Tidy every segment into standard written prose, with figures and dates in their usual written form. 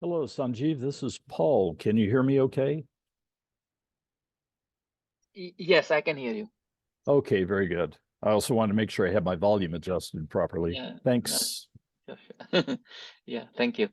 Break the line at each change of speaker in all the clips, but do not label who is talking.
Hello, Sanjeev. This is Paul. Can you hear me okay?
Yes, I can hear you.
Okay, very good. I also want to make sure I have my volume adjusted properly.
Yeah, no,
Thanks.
sure, sure. Yeah, thank you.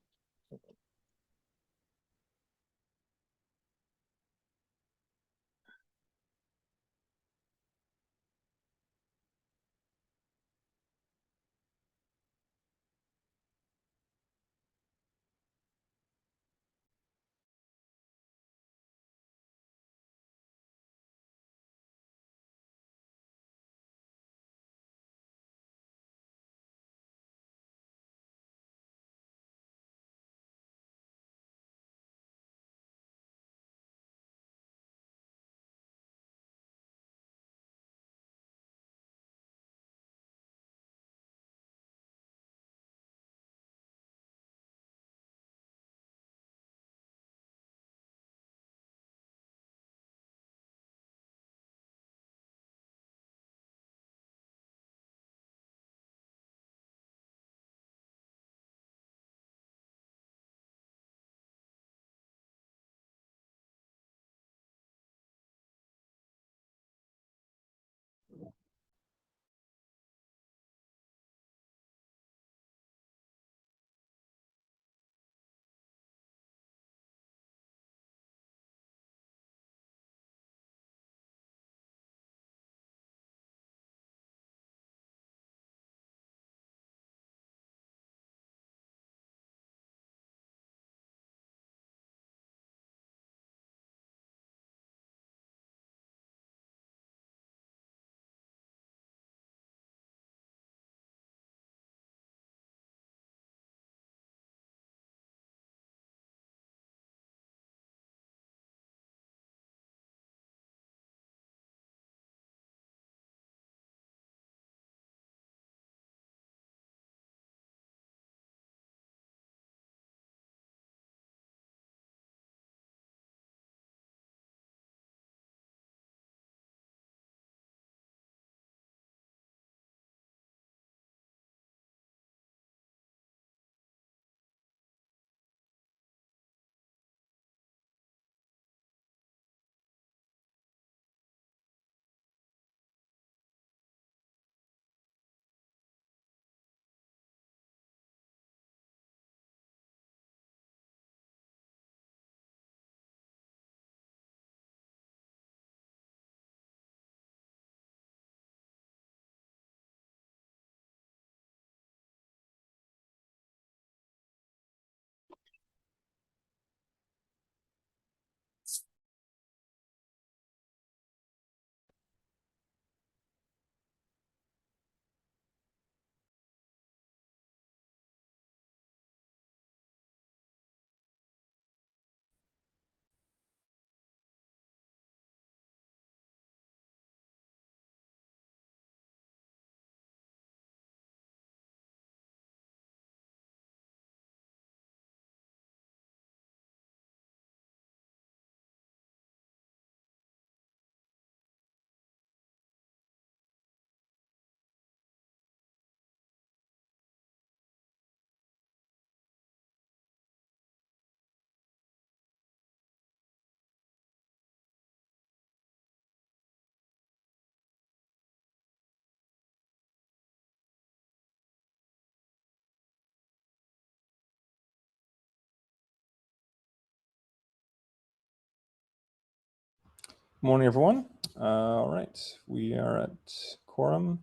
Morning, everyone. All right, we are at quorum.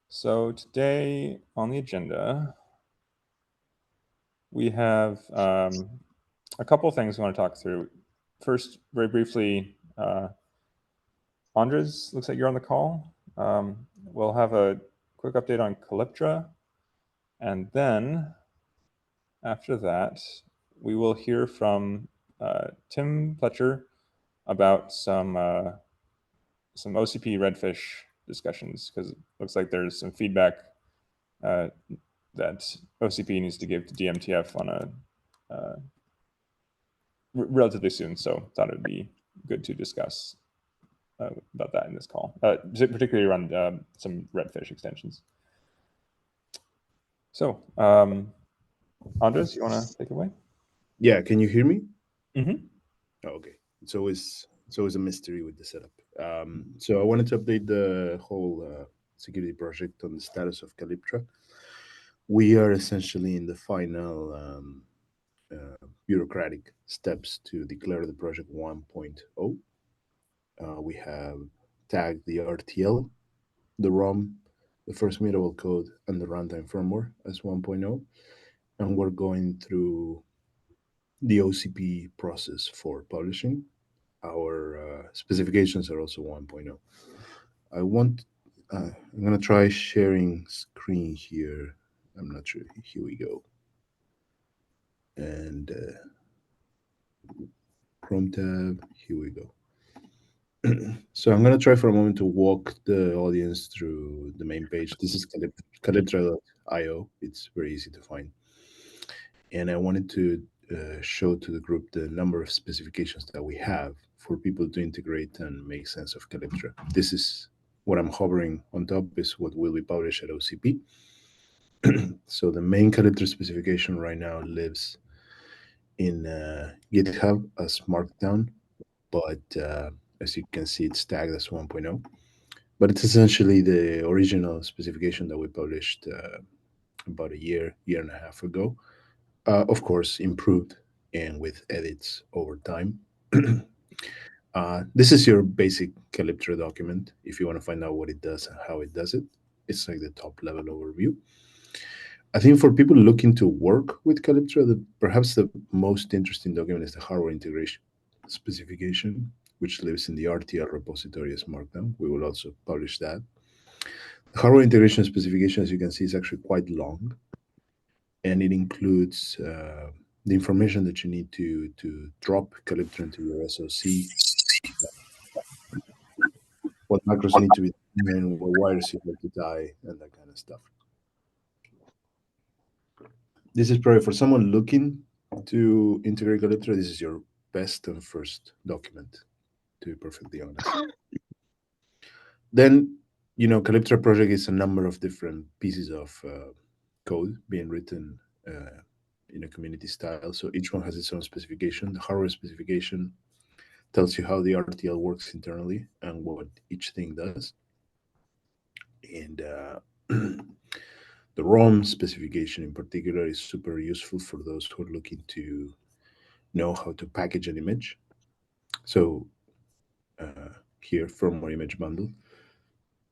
So today on the agenda, we have a couple of things we want to talk through. First, very briefly, Andres, looks like you're on the call. We'll have a quick update on Calyptra, and then after that, we will hear from Tim Pletcher about some OCP redfish discussions, because it looks like there's some feedback that OCP needs to give to DMTF on a relatively soon. So thought it would be good to discuss about that in this call, particularly around some redfish extensions. So Andres, you want to take it away?
Yeah, can you hear me?
Mhm.
Oh, okay. It's always a mystery with the setup. So I wanted to update the whole security project on the status of Calyptra. We are essentially in the final bureaucratic steps to declare the project 1.0. We have tagged the RTL, the ROM, the first mutable code, and the runtime firmware as 1.0. And we're going through the OCP process for publishing. Our specifications are also 1.0. I want, I'm going to try sharing screen here. I'm not sure. Here we go. And Chrome tab, here we go. So I'm going to try for a moment to walk the audience through the main page. This is calyptra.io. It's very easy to find. And I wanted to show to the group the number of specifications that we have for people to integrate and make sense of Calyptra. This is what I'm hovering on top is what will be published at OCP. So the main Calyptra specification right now lives in GitHub as Markdown, but as you can see, it's tagged as 1.0. But it's essentially the original specification that we published about a year and a half ago. Of course, improved and with edits over time. This is your basic Calyptra document. If you want to find out what it does and how it does it, it's like the top level overview. I think for people looking to work with Calyptra, perhaps the most interesting document is the hardware integration specification, which lives in the RTL repository as Markdown. We will also publish that. The hardware integration specification, as you can see, is actually quite long, and it includes the information that you need to drop Calyptra into your SoC, what macros need to be done, what wires you have to tie, and that kind of stuff. This is probably for someone looking to integrate Calyptra, this is your best and first document, to be perfectly honest. Then, Calyptra project is a number of different pieces of code being written in a community style. So each one has its own specification. The hardware specification tells you how the RTL works internally and what each thing does. And the ROM specification in particular is super useful for those who are looking to know how to package an image. So here, firmware image bundle.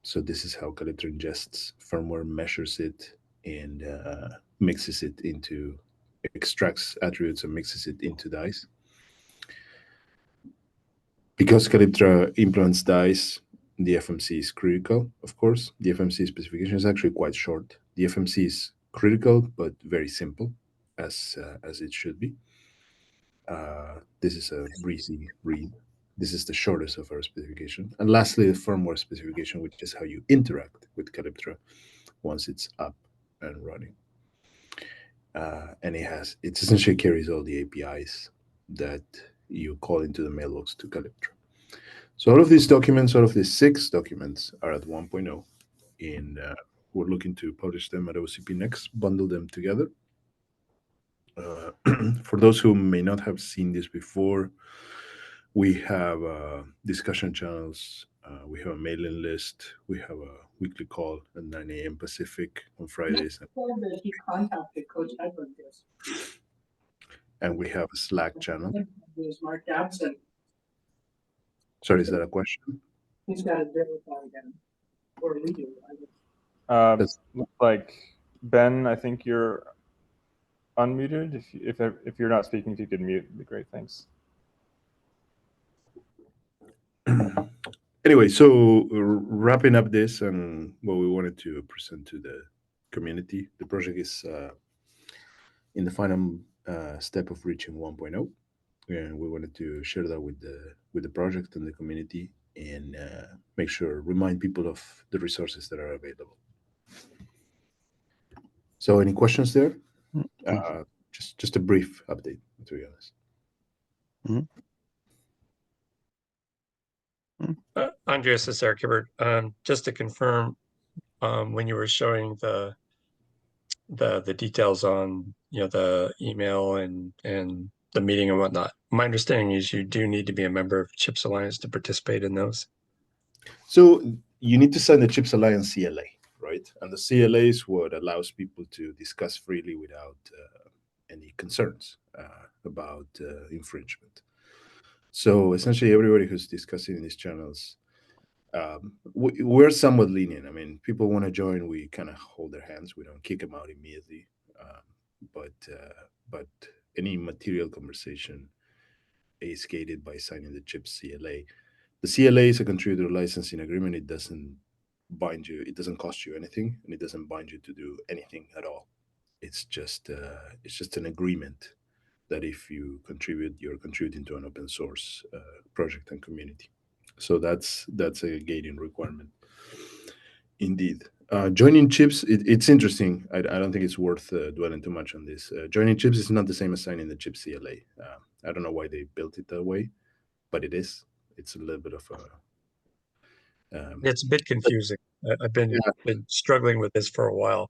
So this is how Calyptra ingests firmware, measures it, and mixes it into, extracts attributes and mixes it into dice. Because Calyptra implements dice, the FMC is critical, of course. The FMC specification is actually quite short. The FMC is critical, but very simple, as it should be. This is a breezy read. This is the shortest of our specification. And lastly, the firmware specification, which is how you interact with Calyptra once it's up and running. And it essentially carries all the APIs that you call into the mailbox to Calyptra. So all of these documents, all of these 6 documents are at 1.0, and we're looking to publish them at OCP next, bundle them together. For those who may not have seen this before, we have discussion channels, we have a mailing list, we have a weekly call at 9 a.m. Pacific on Fridays.
He contacted Coach Edward this.
And we have a Slack channel.
There's Mark Dabson.
Sorry, is that a question?
He's got to verify again. Or we do.
Looks like Ben, I think you're unmuted. If you're not speaking, if you could mute, it'd be great. Thanks.
Anyway, so wrapping up this and what we wanted to present to the community, the project is in the final step of reaching 1.0, and we wanted to share that with the project and the community, and remind people of the resources that are available. So, any questions there? Just a brief update, to be honest.
Andreas, this is Eric Hibbert. Just to confirm, when you were showing the details on the email and the meeting and whatnot. My understanding is you do need to be a member of CHIPS Alliance to participate in those.
So you need to sign the CHIPS Alliance CLA, right? And the CLA is what allows people to discuss freely without any concerns about infringement. So essentially, everybody who's discussing in these channels, we're somewhat lenient. I mean, people want to join, we kind of hold their hands. We don't kick them out immediately. But any material conversation is gated by signing the CHIPS CLA. The CLA is a contributor licensing agreement. It doesn't bind you. It doesn't cost you anything, and it doesn't bind you to do anything at all. It's just an agreement that if you contribute, you're contributing to an open source project and community. So that's a gating requirement. Indeed. Joining CHIPS, it's interesting. I don't think it's worth dwelling too much on this. Joining CHIPS is not the same as signing the CHIPS CLA. I don't know why they built it that way, but it is. It's a little bit of a...
It's a bit confusing. I've been struggling with this for a while.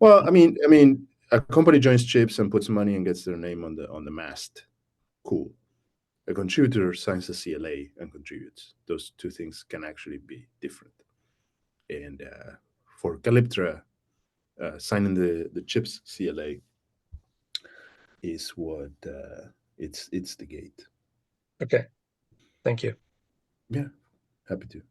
Well, I mean, a company joins CHIPS and puts money and gets their name on the mast. Cool. A contributor signs a CLA and contributes. Those two things can actually be different. And for Calyptra, signing the CHIPS CLA is what it's the gate.
Okay, thank you.
Yeah, happy to.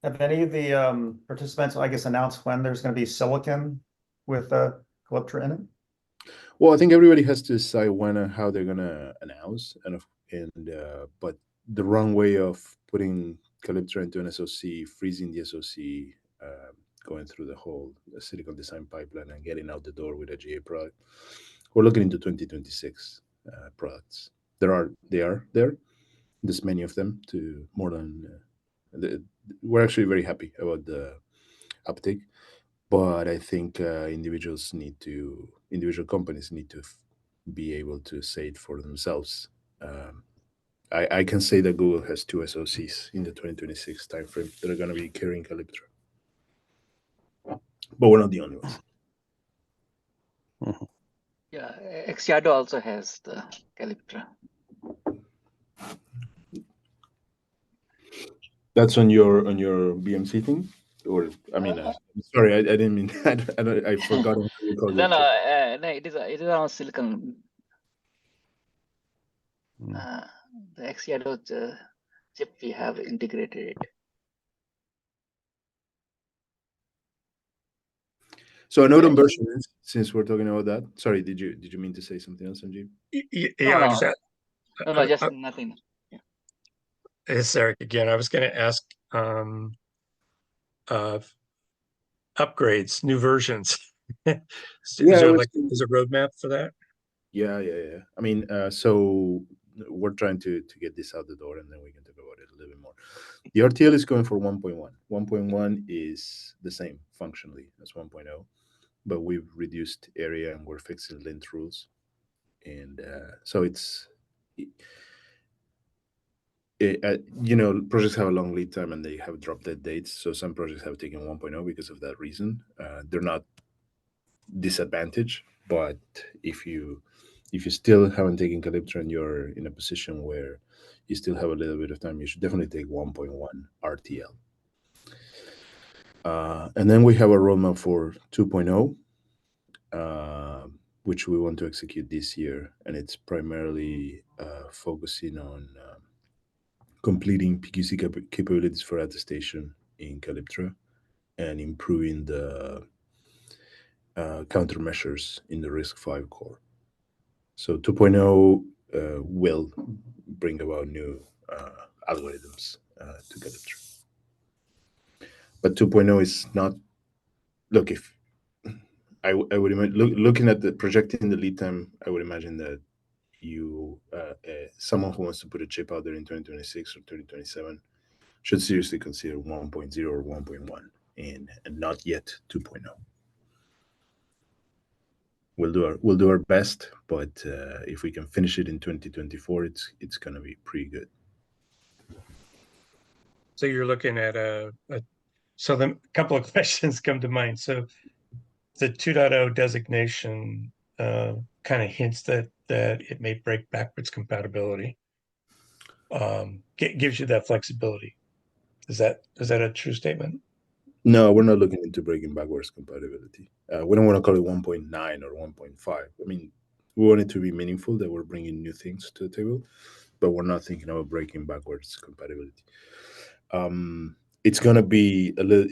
Have any of the participants, I guess, announced when there's going to be silicon with Calyptra in it?
Well, I think everybody has to decide when and how they're gonna announce, but the wrong way of putting Calyptra into an SoC, freezing the SoC, going through the whole silicon design pipeline and getting out the door with a GA product. We're looking into 2026 products. They are there. There's many of them. To more than we're actually very happy about the uptake. But I think individual companies need to be able to say it for themselves. I can say that Google has 2 SoCs in the 2026 timeframe that are going to be carrying Calyptra. But we're not the only ones.
Yeah, Xyado also has the Calyptra.
That's on your BMC thing? Or, I mean, sorry, I didn't mean that. I forgot what you called it.
No, it is on silicon. The Xyado chip we have integrated it.
So a note on version, since we're talking about that. Sorry, did you mean to say something else, Sanjeev?
Yeah,
No, just nothing. Yeah.
It's Eric again. I was going to ask upgrades, new versions. Is there there's a roadmap for that?
Yeah. I mean, so we're trying to get this out the door, and then we can talk about it a little bit more. The RTL is going for 1.1. 1.1 is the same functionally as 1.0, but we've reduced area and we're fixing lint rules. And so it's, projects have a long lead time and they have drop dead dates. So some projects have taken 1.0 because of that reason. They're not disadvantaged, but if you still haven't taken Calyptra and you're in a position where you still have a little bit of time, you should definitely take 1.1 RTL. And then we have a roadmap for 2.0, which we want to execute this year. And it's primarily focusing on completing PQC capabilities for attestation in Calyptra and improving the countermeasures in the RISC-V core. So 2.0 will bring about new algorithms to Calyptra. But 2.0 is not, look, if I would imagine, looking at the projecting the lead time, I would imagine that someone who wants to put a chip out there in 2026 or 2027 should seriously consider 1.0 or 1.1 and not yet 2.0. We'll do our best, but if we can finish it in 2024, it's going to be pretty good.
So you're looking at so a couple of questions come to mind. So the 2.0 designation kind of hints that it may break backwards compatibility. Gives you that flexibility. Is that a true statement?
No, we're not looking into breaking backwards compatibility. We don't want to call it 1.9 or 1.5. I mean, we want it to be meaningful that we're bringing new things to the table, but we're not thinking about breaking backwards compatibility. It's going to be a little.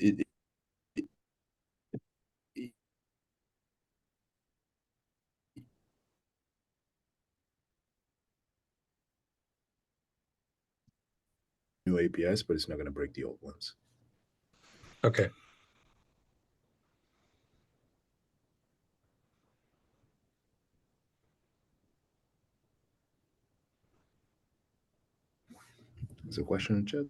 New APIs, but it's not going to break the old ones.
Okay.
There's a question in chat.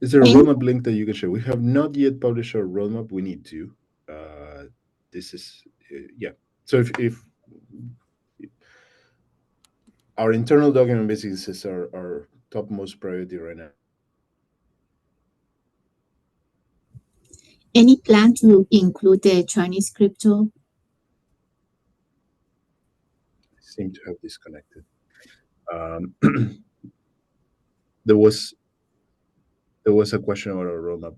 Is there a roadmap link that you can share? We have not yet published our roadmap. We need to. This is yeah. So if our internal document basically says our topmost priority right now.
Any plan to include the Chinese crypto?
Seem to have disconnected. There was a question about our roadmap.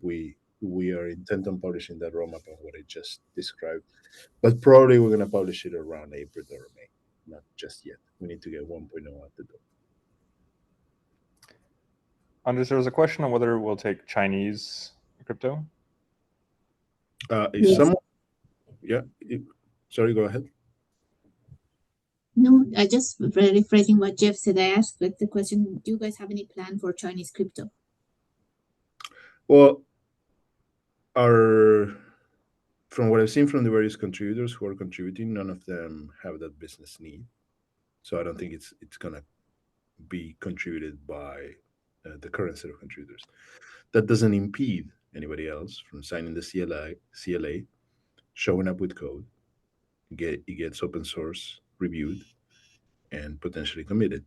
We are intent on publishing that roadmap on what I just described, but probably we're going to publish it around April or May, not just yet. We need to get 1.0 out the door.
Andres, there was a question on whether we'll take Chinese crypto.
If
Yes.
someone, yeah, sorry, go ahead.
No, I just rephrasing what Jeff said. I asked like the question, do you guys have any plan for Chinese crypto?
Well, from what I've seen from the various contributors who are contributing, none of them have that business need. So I don't think it's going to be contributed by the current set of contributors. That doesn't impede anybody else from signing the CLA, showing up with code, it gets open source reviewed, and potentially committed.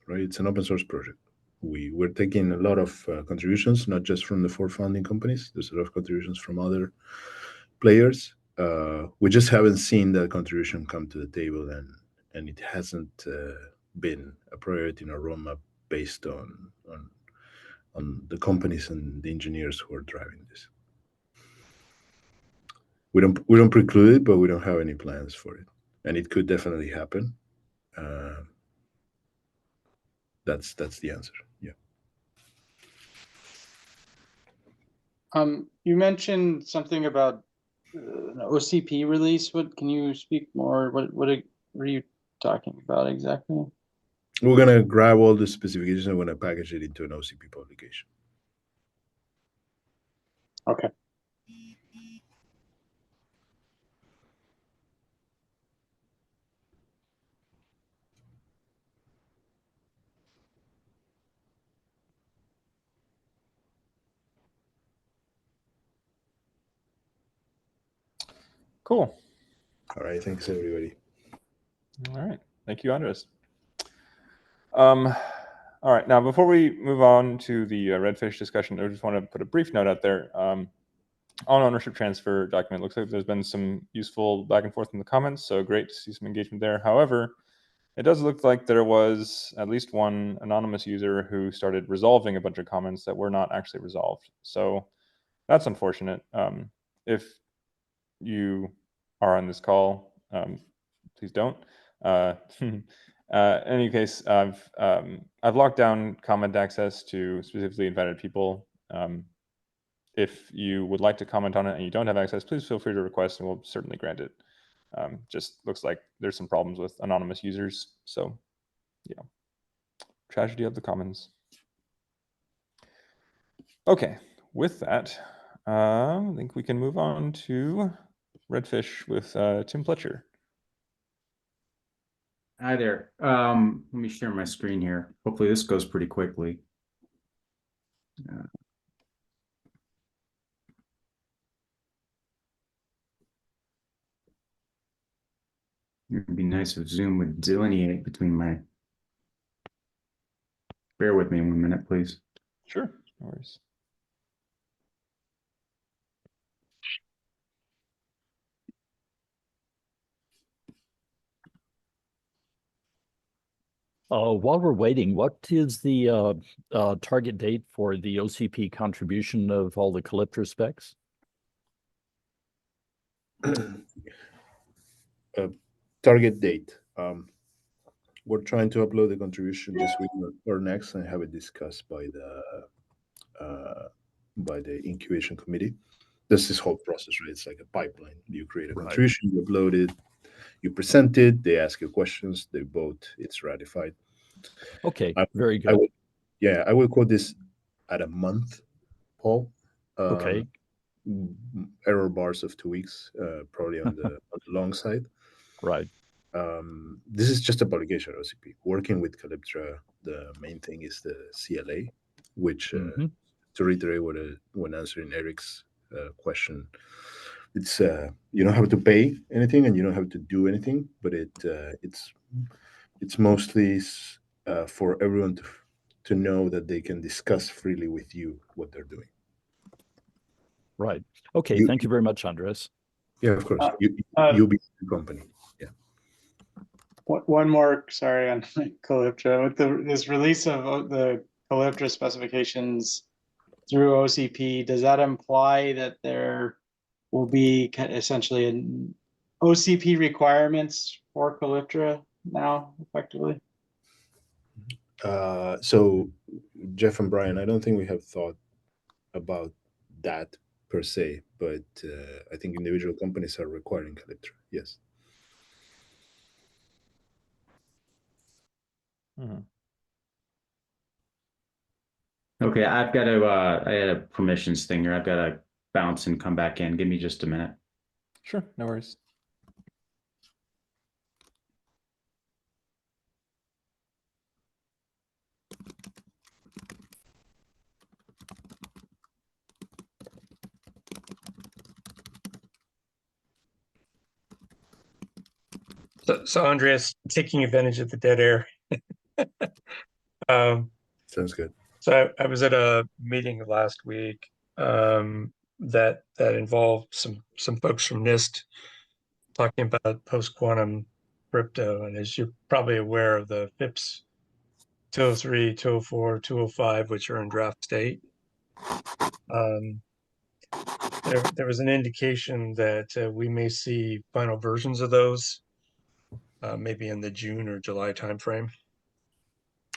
Right? It's an open source project. We're taking a lot of contributions, not just from the 4 founding companies. There's a lot of contributions from other players. We just haven't seen that contribution come to the table, and it hasn't been a priority in our roadmap based on the companies and the engineers who are driving this. We don't preclude it, but we don't have any plans for it, and it could definitely happen. That's the answer. Yeah.
You mentioned something about an OCP release. What can you speak more? What are you talking about exactly?
We're gonna grab all the specifications and we're gonna package it into an OCP publication.
Okay.
Cool.
All right. Thanks, everybody.
All right. Thank you, Andres. All right. Now, before we move on to the Redfish discussion, I just want to put a brief note out there. On ownership transfer document, looks like there's been some useful back and forth in the comments, so great to see some engagement there. However, it does look like there was at least one anonymous user who started resolving a bunch of comments that were not actually resolved. So that's unfortunate. If you are on this call, please don't. In any case, I've locked down comment access to specifically invited people. If you would like to comment on it and you don't have access, please feel free to request and we'll certainly grant it. Just looks like there's some problems with anonymous users. So, yeah, tragedy of the commons. Okay, with that, I think we can move on to Redfish with Tim Pletcher.
Hi there. Let me share my screen here. Hopefully this goes pretty quickly. It'd be nice if Zoom would delineate between my... Bear with me 1 minute, please.
Sure, no worries.
While we're waiting, what is the target date for the OCP contribution of all the Calyptra specs?
Target date. We're trying to upload the contribution this week or next and have it discussed by the incubation committee. That's this whole process, right? It's like a pipeline. You create a
Right.
contribution, you upload it, you present it, they ask you questions, they vote, it's ratified.
Okay,
I-
very
I
good.
would, yeah, I would quote this at a month, Paul.
Okay,
Error bars of 2 weeks, probably on the long side.
right.
This is just a publication OCP. Working with Calyptra, the main thing is the CLA, which,
Mhm.
to reiterate when answering Eric's question, it's you don't have to pay anything and you don't have to do anything, but it's mostly for everyone to know that they can discuss freely with you what they're doing.
Right. Okay,
You-
thank you very much, Andres.
Yeah, of course.
uh,
You'll be the company.
One more, sorry, on Calyptra. With this release of the Calyptra specifications through OCP, does that imply that there will be essentially an OCP requirements for Calyptra now, effectively?
So, Jeff and Brian, I don't think we have thought about that per se, but I think individual companies are requiring Calyptra. Yes.
Mhm.
Okay, I've got to, I had a permissions thing here. I've got to bounce and come back in. Give me just a minute.
Sure, no worries.
So Andreas, taking advantage of the dead air.
Sounds good.
So I was at a meeting last week that involved some folks from NIST talking about post-quantum crypto. And as you're probably aware of the FIPS 203, 204, 205, which are in draft state. There was an indication that we may see final versions of those maybe in the June or July timeframe.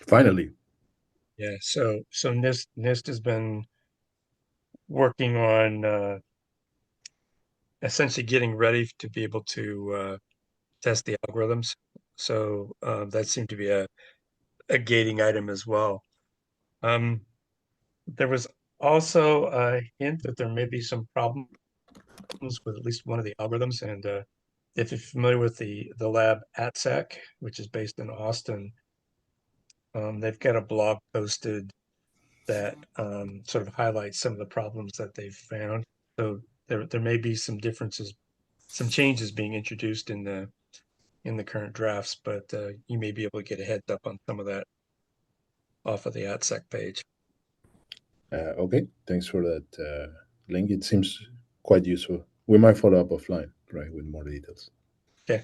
Finally.
Yeah, so NIST has been working on essentially getting ready to be able to test the algorithms. So that seemed to be a gating item as well. There was also a hint that there may be some problems with at least one of the algorithms. And if you're familiar with the lab ATSEC, which is based in Austin, they've got a blog posted that sort of highlights some of the problems that they've found. So there may be some differences, some changes being introduced in the current drafts, but you may be able to get a heads up on some of that off of the ATSEC page.
Okay, thanks for that link. It seems quite useful. We might follow up offline, right, with more details.
Okay.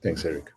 Thanks, Eric.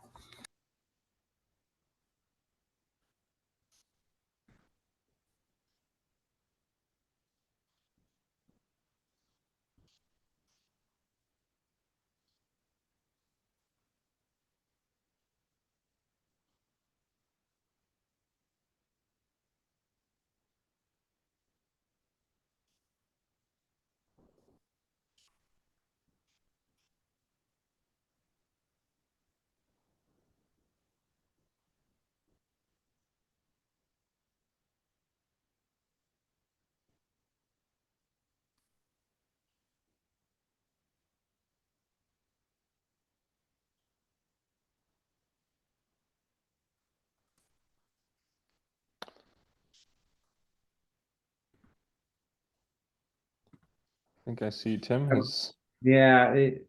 I think I see Tim has.
Yeah, it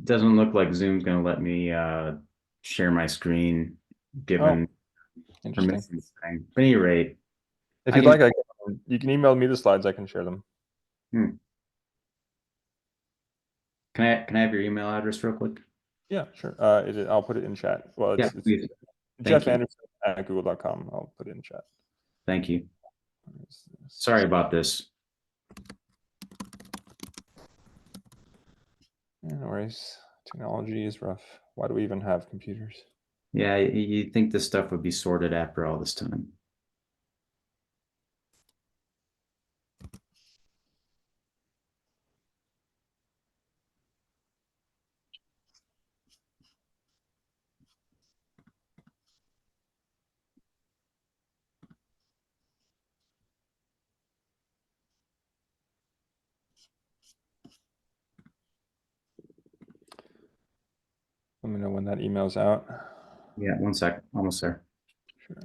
doesn't look like Zoom's going to let me share my screen given
Interesting.
permissions thing. But at any rate,
If
I
you'd
can-
like, you can email me the slides. I can share them.
can I have your email address real quick?
Yeah, sure. I'll put it in chat. Well,
Yeah,
it's
please.
Jeff
you.
Anderson at google.com. I'll put it in chat.
Thank you.
Where is this?
Sorry about this.
Yeah, no worries. Technology is rough. Why do we even have computers?
Yeah, you'd think this stuff would be sorted after all this time.
Let me know when that email's out.
Yeah, 1 sec, almost there.
Sure.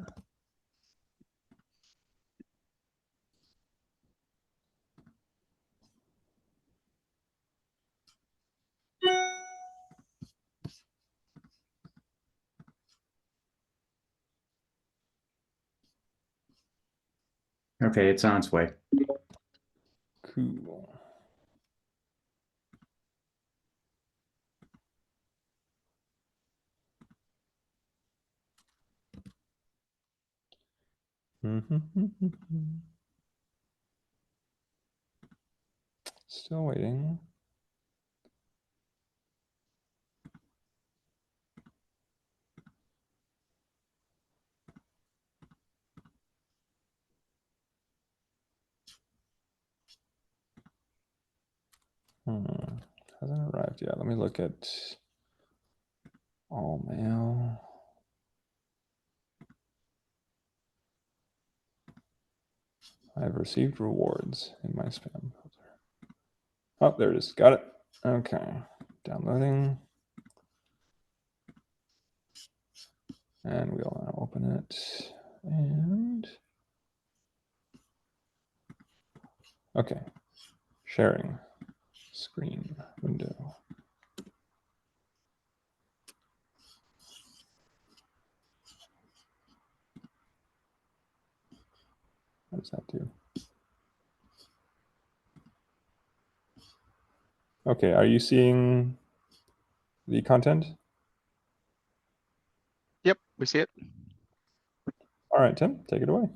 Okay, it's on its way.
Cool. Still waiting. Hasn't arrived yet. Let me look at all mail. I've received rewards in my spam folder. Oh, there it is. Got it. Okay. Downloading. And we'll now open it. And okay. Sharing screen window. What does that do? Okay, are you seeing the content?
Yep, we see it.
All right, Tim, take it away.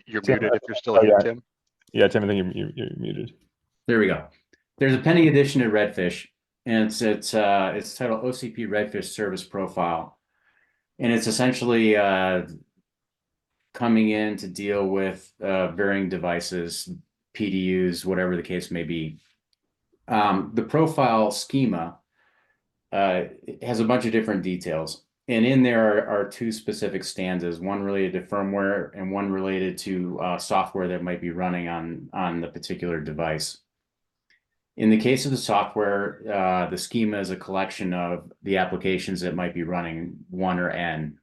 You're
Tim,
muted if you're still here,
yeah.
Tim.
Yeah, Tim, I think you're muted.
There we go. There's a pending addition to Redfish, and it's titled OCP Redfish Service Profile, and it's essentially coming in to deal with varying devices, PDUs, whatever the case may be. The profile schema has a bunch of different details, and in there are two specific stanzas, one related to firmware and one related to software that might be running on the particular device. In the case of the software, the schema is a collection of the applications that might be running, one or N.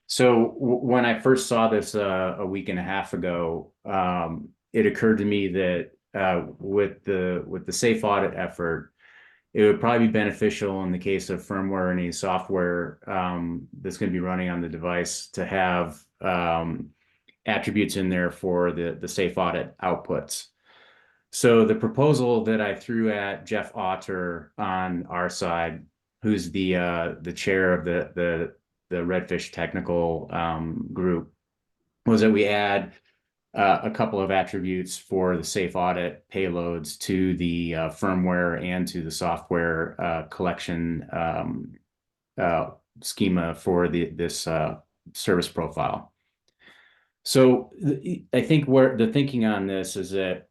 So when I first saw this a week and a half ago, it occurred to me that with the safe audit effort, it would probably be beneficial in the case of firmware or any software that's going to be running on the device to have attributes in there for the safe audit outputs. So the proposal that I threw at Jeff Otter on our side, who's the chair of the Redfish technical group, was that we add a couple of attributes for the safe audit payloads to the firmware and to the software collection schema for this service profile. So I think where the thinking on this is that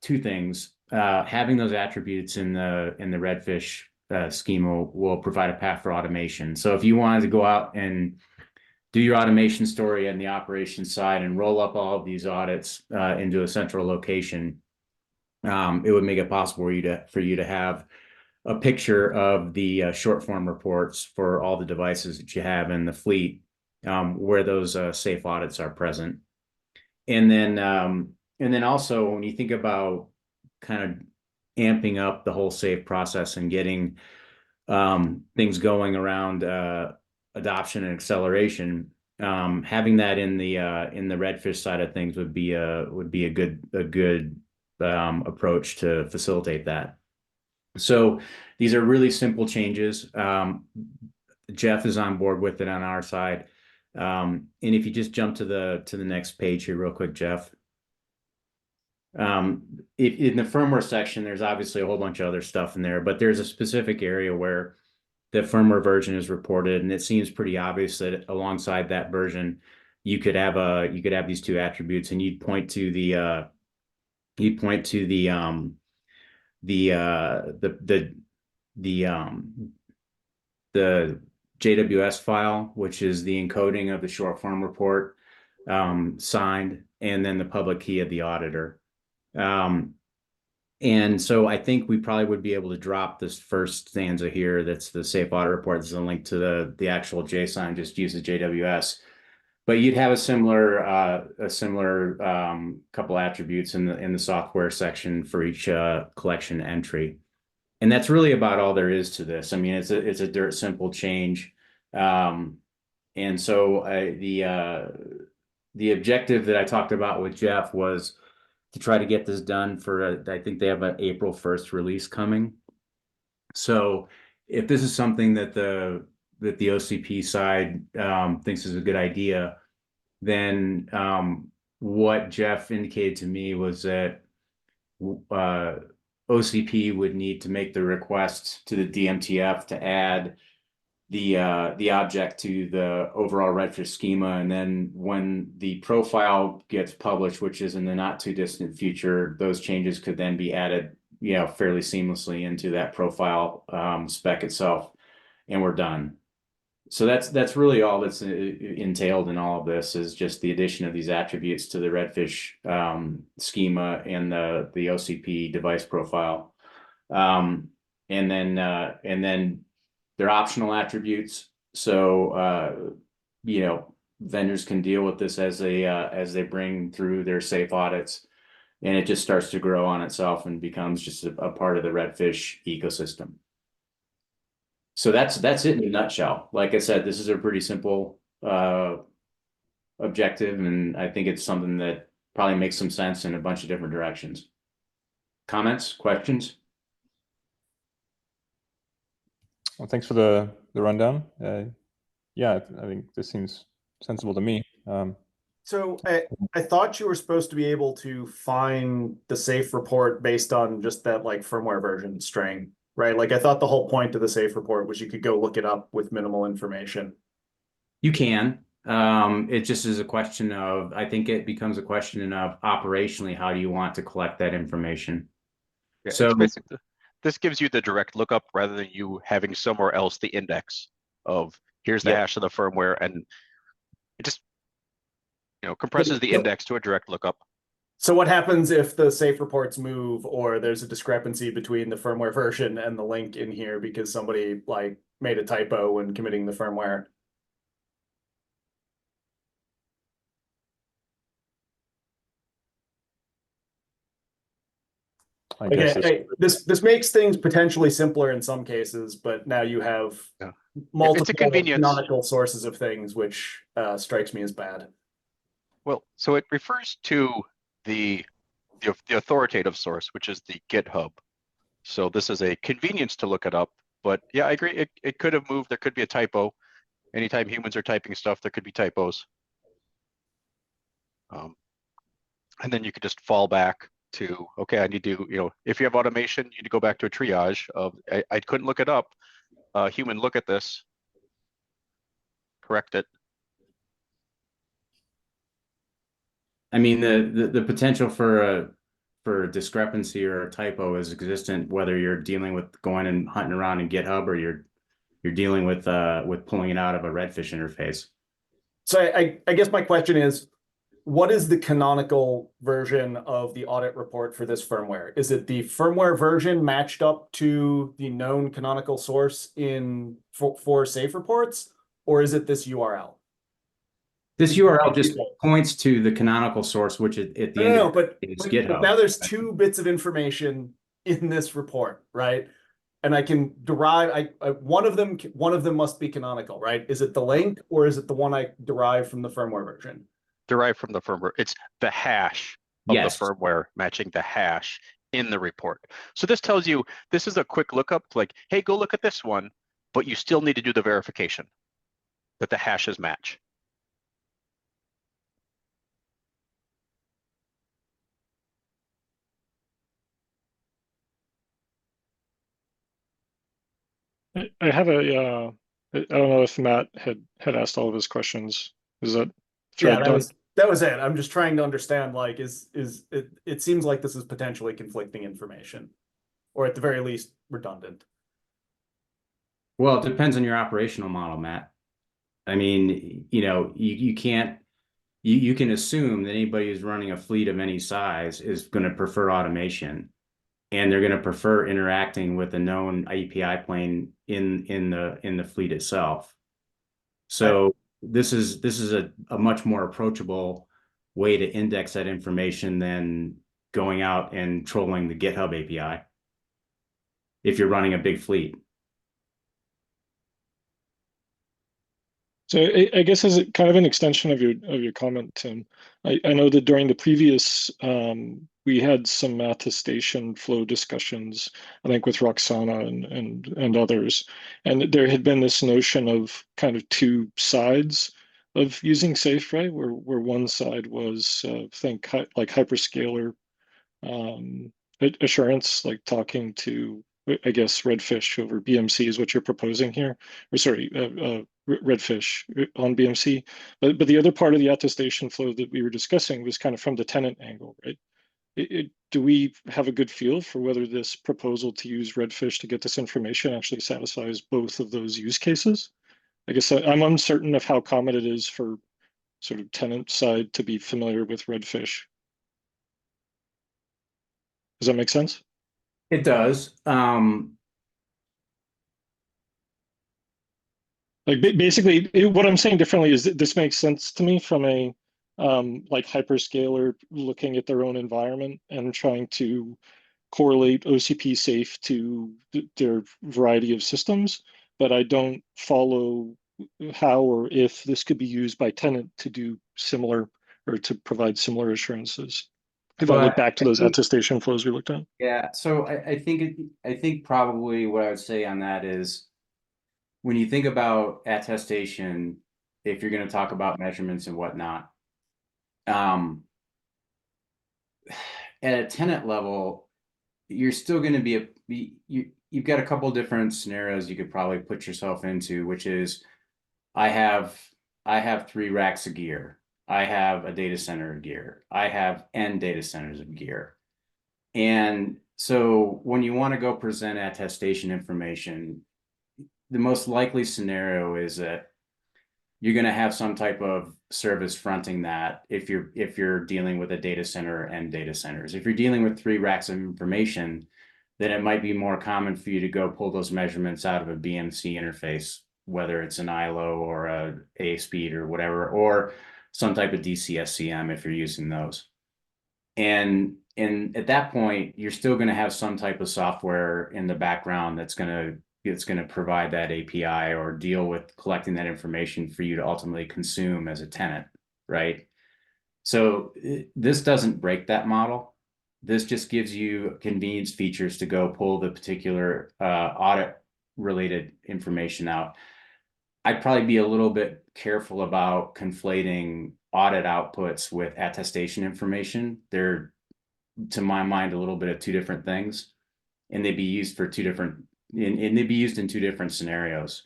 two things: having those attributes in the Redfish schema will provide a path for automation. So if you wanted to go out and do your automation story on the operations side and roll up all of these audits into a central location, it would make it possible for you to have a picture of the short form reports for all the devices that you have in the fleet, where those safe audits are present. And then also when you think about kind of amping up the whole safe process and getting things going around adoption and acceleration, having that in the Redfish side of things would be a good approach to facilitate that. So these are really simple changes. Jeff is on board with it on our side. And if you just jump to the next page here real quick, Jeff. In the firmware section, there's obviously a whole bunch of other stuff in there, but there's a specific area where the firmware version is reported, and it seems pretty obvious that alongside that version, you could have these two attributes, and you'd point to the JWS file, which is the encoding of the short form report, signed, and then the public key of the auditor. And so I think we probably would be able to drop this first stanza here. That's the safe audit report. There's a link to the actual JSON, just use the JWS. But you'd have a similar couple attributes in the software section for each collection entry. And that's really about all there is to this. I mean, it's a dirt simple change. And so the objective that I talked about with Jeff was to try to get this done for, I think they have an April 1st release coming. So if this is something that the OCP side thinks is a good idea, then what Jeff indicated to me was that OCP would need to make the request to the DMTF to add the object to the overall Redfish schema, and then when the profile gets published, which is in the not too distant future, those changes could then be added, fairly seamlessly into that profile spec itself, and we're done. So that's really all that's entailed in all of this, is just the addition of these attributes to the Redfish schema and the OCP device profile, and then they're optional attributes. So vendors can deal with this as they bring through their safe audits, and it just starts to grow on itself and becomes just a part of the Redfish ecosystem. So that's it in a nutshell. Like I said, this is a pretty simple objective, and I think it's something that probably makes some sense in a bunch of different directions. Comments, questions?
Well, thanks for the rundown. Yeah, I think this seems sensible to me.
So I thought you were supposed to be able to find the safe report based on just that like firmware version string, right? Like I thought the whole point of the safe report was you could go look it up with minimal information.
You can. It just is a question of, I think it becomes a question of operationally, how do you want to collect that information?
Yeah,
So
it's basically, this gives you the direct lookup rather than you having somewhere else the index of here's the hash of the firmware, and it just compresses the index to a direct lookup.
So what happens if the safe reports move, or there's a discrepancy between the firmware version and the link in here because somebody like made a typo when committing the firmware?
I guess
this makes things potentially simpler in some cases, but now you have multiple canonical sources of things, which strikes me as bad.
Well, so it refers to the authoritative source, which is the GitHub. So this is a convenience to look it up, but yeah, I agree. It could have moved. There could be a typo. Anytime humans are typing stuff, there could be typos. And then you could just fall back to, okay, I need to, if you have automation, you need to go back to a triage of, I couldn't look it up. Human, look at this. Correct it.
I mean, the potential for a discrepancy or a typo is existent, whether you're dealing with going and hunting around in GitHub or you're dealing with pulling it out of a Redfish interface.
So I guess my question is, what is the canonical version of the audit report for this firmware? Is it the firmware version matched up to the known canonical source for safe reports, or is it this URL?
This URL just points to the canonical source, which at the end of it is GitHub.
But now there's two bits of information in this report, right? And I can derive one of them must be canonical, right? Is it the link, or is it the one I derive from the firmware version?
Derived from the firmware. It's the hash of the firmware matching the hash in the report. So this tells you, this is a quick lookup, like, hey, go look at this one, but you still need to do the verification that the hashes match.
I have a, I don't know if Matt had asked all of his questions. Is that
Yeah,
thread done?
that was it. I'm just trying to understand, like, it seems like this is potentially conflicting information, or at the very least redundant.
Well, it depends on your operational model, Matt. I mean, you know, you can't, you can assume that anybody who's running a fleet of any size is going to prefer automation, and they're going to prefer interacting with a known API plane in the fleet itself. So this is a much more approachable way to index that information than going out and trolling the GitHub API if you're running a big fleet.
So I guess as kind of an extension of your comment, Tim, I know that during the previous we had some attestation flow discussions, I think with Roxana and others, and there had been this notion of kind of two sides of using Safe, right? Where one side was think like hyperscaler assurance, like talking to, I guess, Redfish over BMC is what you're proposing here, or sorry, Redfish on BMC. But the other part of the attestation flow that we were discussing was kind of from the tenant angle, right? Do we have a good feel for whether this proposal to use Redfish to get this information actually satisfies both of those use cases? I guess I'm uncertain of how common it is for sort of tenant side to be familiar with Redfish. Does that make sense?
It does.
Like basically, what I'm saying differently is that this makes sense to me from a like hyperscaler looking at their own environment and trying to correlate OCP safe to their variety of systems, but I don't follow how or if this could be used by tenant to do similar or to provide similar assurances. If I look back to those attestation flows we looked at.
Yeah, so I think probably what I would say on that is, when you think about attestation, if you're going to talk about measurements and whatnot, at a tenant level, you're still going to you've got a couple different scenarios you could probably put yourself into, which is, I have 3 racks of gear. I have a data center of gear. I have N data centers of gear. And so when you want to go present attestation information, the most likely scenario is that you're going to have some type of service fronting that if you're dealing with a data center and data centers. If you're dealing with 3 racks of information, then it might be more common for you to go pull those measurements out of a BMC interface, whether it's an ILO or a ASpeed or whatever, or some type of DCSCM if you're using those. And at that point, you're still going to have some type of software in the background that's going to provide that API or deal with collecting that information for you to ultimately consume as a tenant, right? So this doesn't break that model. This just gives you convenience features to go pull the particular audit related information out. I'd probably be a little bit careful about conflating audit outputs with attestation information. They're, to my mind, a little bit of 2 different things, and they'd be used for 2 different, and they'd be used in 2 different scenarios.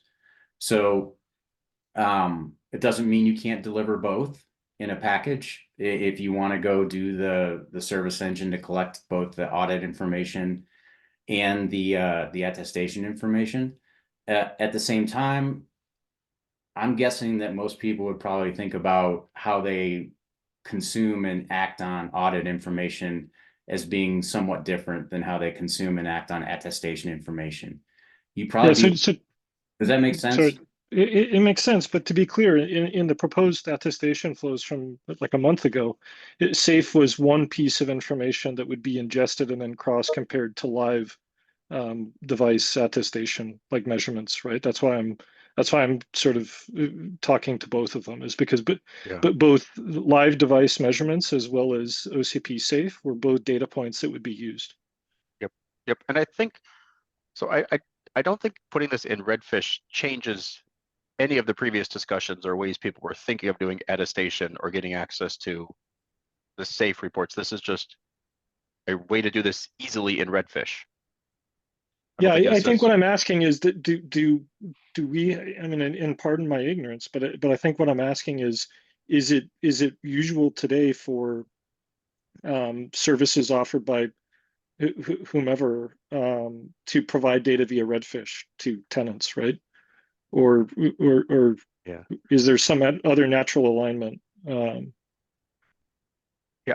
So it doesn't mean you can't deliver both in a package. If you want to go do the service engine to collect both the audit information and the attestation information at the same time, I'm guessing that most people would probably think about how they consume and act on audit information as being somewhat different than how they consume and act on attestation information. You probably does that make sense?
So it makes sense, but to be clear, in the proposed attestation flows from like a month ago, SAFE was one piece of information that would be ingested and then cross-compared to live device attestation, like measurements, right? That's why I'm sort of talking to both of them, is because but both live device measurements as well as OCP safe were both data points that would be used.
Yep, and I think, so I don't think putting this in Redfish changes any of the previous discussions or ways people were thinking of doing attestation or getting access to the safe reports. This is just a way to do this easily in Redfish.
Yeah,
don't
I
this
think
is-
what I'm asking is that do we, I mean, and pardon my ignorance, but I think what I'm asking is it usual today for services offered by whomever to provide data via Redfish to tenants, right? Or
Yeah.
is there some other natural alignment?
Yeah,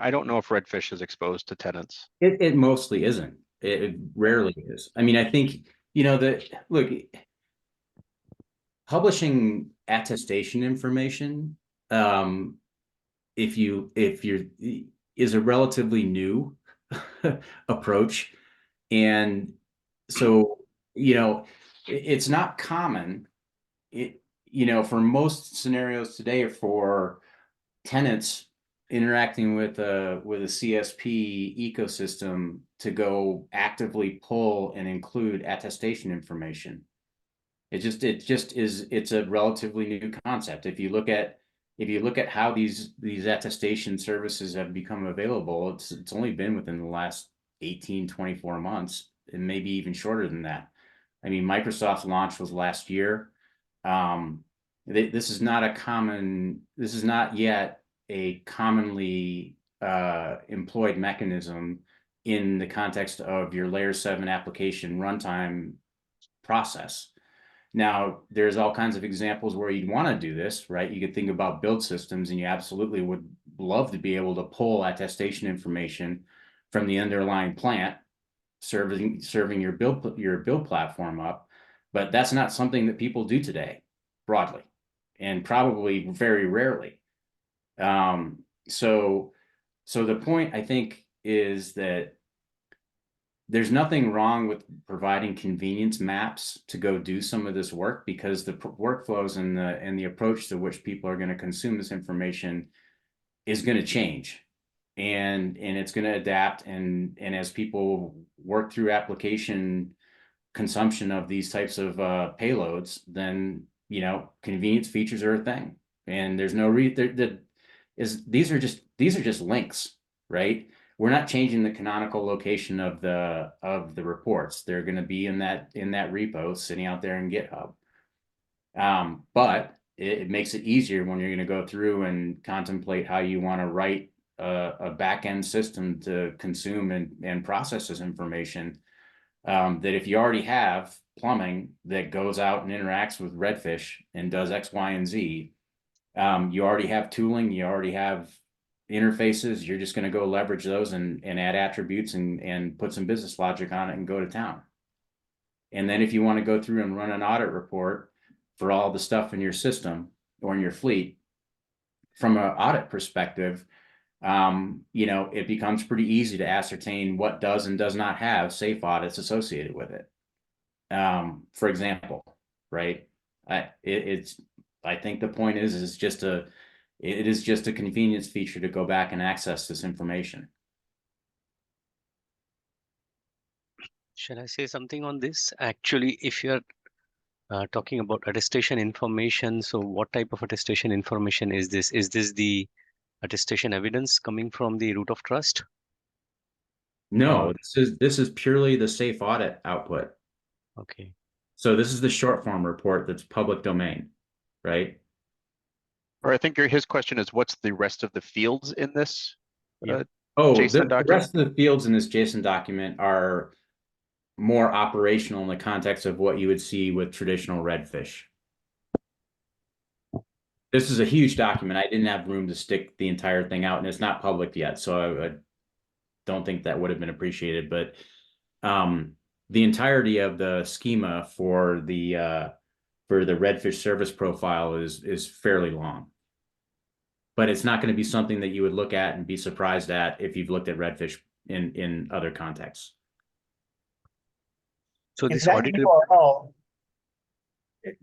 I don't know if Redfish is exposed to tenants.
It mostly isn't. It rarely is. I mean, I think, you know, look, publishing attestation information, if you're is a relatively new approach. And so, you know, it's not common, you know, for most scenarios today for tenants interacting with a CSP ecosystem to go actively pull and include attestation information. It's a relatively new concept. If you look at how these attestation services have become available, it's only been within the last 18, 24 months, and maybe even shorter than that. I mean, Microsoft's launch was last year. This is not yet a commonly employed mechanism in the context of your layer 7 application runtime process. Now, there's all kinds of examples where you'd want to do this, right? You could think about build systems, and you absolutely would love to be able to pull attestation information from the underlying plant, serving your build platform up. But that's not something that people do today broadly, and probably very rarely. So the point, I think, is that there's nothing wrong with providing convenience maps to go do some of this work, because the workflows and the approach to which people are going to consume this information is going to change, and it's going to adapt, and as people work through application consumption of these types of payloads, then, you know, convenience features are a thing, and there's no these are just links, right? We're not changing the canonical location of the reports. They're going to be in that repo sitting out there in GitHub. But it makes it easier when you're going to go through and contemplate how you want to write a back-end system to consume and process this information. That if you already have plumbing that goes out and interacts with Redfish and does X, Y, and Z, you already have tooling, you already have interfaces. You're just going to go leverage those and add attributes and put some business logic on it and go to town. And then if you want to go through and run an audit report for all the stuff in your system or in your fleet, from an audit perspective, you know, it becomes pretty easy to ascertain what does and does not have safe audits associated with it. For example, right? I think the point is it is just a convenience feature to go back and access this information.
Shall I say something on this? Actually, if you're talking about attestation information, so what type of attestation information is this? Is this the attestation evidence coming from the root of trust?
No, this is purely the safe audit output.
Okay.
So this is the short form report that's public domain, right?
Or I think his question is, what's the rest of the fields in this JSON
the
document?
rest of the fields in this JSON document are more operational in the context of what you would see with traditional Redfish. This is a huge document. I didn't have room to stick the entire thing out, and it's not public yet, so I don't think that would have been appreciated. But the entirety of the schema for the Redfish service profile is fairly long. But it's not going to be something that you would look at and be surprised at if you've looked at Redfish in other contexts.
So
this
audit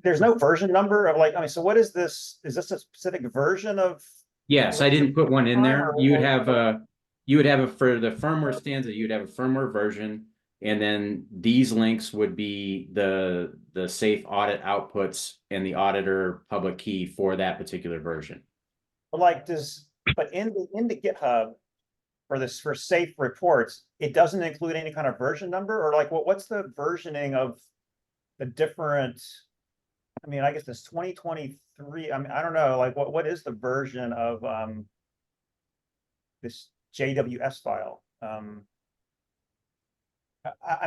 there's no version number of, like, I mean, so what is this? Is this a specific version of?
Yes, I didn't put one in there. You would have a for the firmware stands that you'd have a firmware version, And then these links would be the safe audit outputs and the auditor public key for that particular version.
Like but in the GitHub for safe reports, it doesn't include any kind of version number, or like what's the versioning of the different? I mean, I guess it's 2023. I mean, I don't know, like what is the version of this JWS file? I